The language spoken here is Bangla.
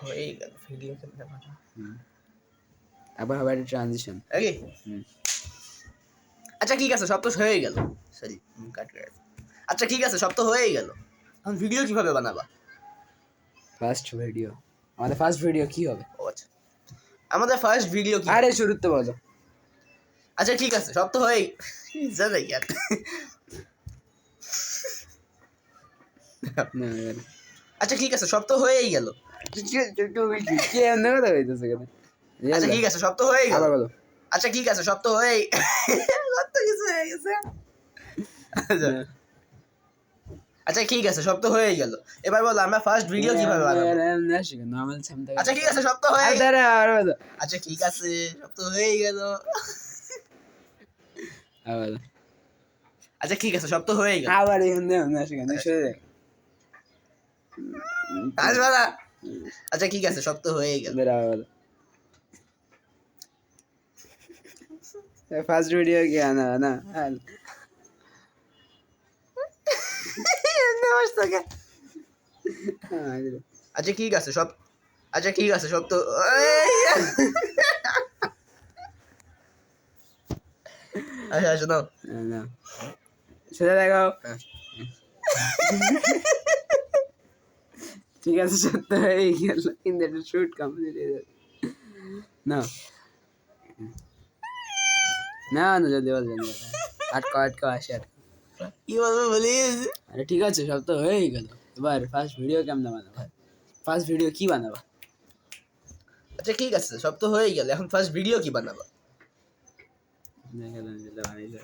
হয়ে গেল ভিডিও কেমনে বানাবো আবার হবে একটা ট্রানজিশন। ওকে আচ্ছা ঠিক আছে সব তো হয়ে গেল সরি কাট করে আচ্ছা ঠিক আছে সব তো হয়েই গেল এখন ভিডিও কিভাবে বানাবা ফার্স্ট ভিডিও, আমাদের ফার্স্ট ভিডিও কি হবে? ও আচ্ছা আমাদের ফার্স্ট ভিডিও কি আরে শুরুতে বলো। আচ্ছা ঠিক আছে সব তো হয়েই জানে ইয়ার না আচ্ছা ঠিক আছে সব তো হয়েই গেল কে অন্য কথা কইতেছে কেন? আচ্ছা ঠিক আছে সব তো হয়েই গেল আবার বলো। আচ্ছা ঠিক আছে সব তো হয়েই কত কিছু হয়ে গেছে আচ্ছা আচ্ছা ঠিক আছে সব তো হয়েই গেল এবার বলো আমরা ফার্স্ট ভিডিও কিভাবে বানাবো নরমাল সামথিং। আচ্ছা ঠিক আছে সব তো হয়ে দাঁড়া আর বলো। আচ্ছা ঠিক আছে সব তো হয়েই গেল আবার আচ্ছা ঠিক আছে সব তো হয়েই গেল আবার এখন দেও না সেখানে শুরু দেখ। আসবা না আচ্ছা ঠিক আছে সব তো হয়েই গেল দাঁড়া আবার ফার্স্ট ভিডিও কি আনা না আচ্ছা ঠিক আছে সব আচ্ছা ঠিক আছে সব তো আচ্ছা শোনো না সেটা দেখাও। ঠিক আছে সত্য হয়ে গেল কিন্তু একটা শুট কমপ্লিট হয়ে যাবে না না না যদি বল জানি আটকা আসে কি বলবো বলিস আরে ঠিক আছে সব তো হয়েই গেল এবার ফার্স্ট ভিডিও কেমন বানাবো? ফার্স্ট ভিডিও কি বানাবো? আচ্ছা ঠিক আছে সব তো হয়েই গেল এখন ফার্স্ট ভিডিও কি বানাবো দেখালাম যেটা বানাইলো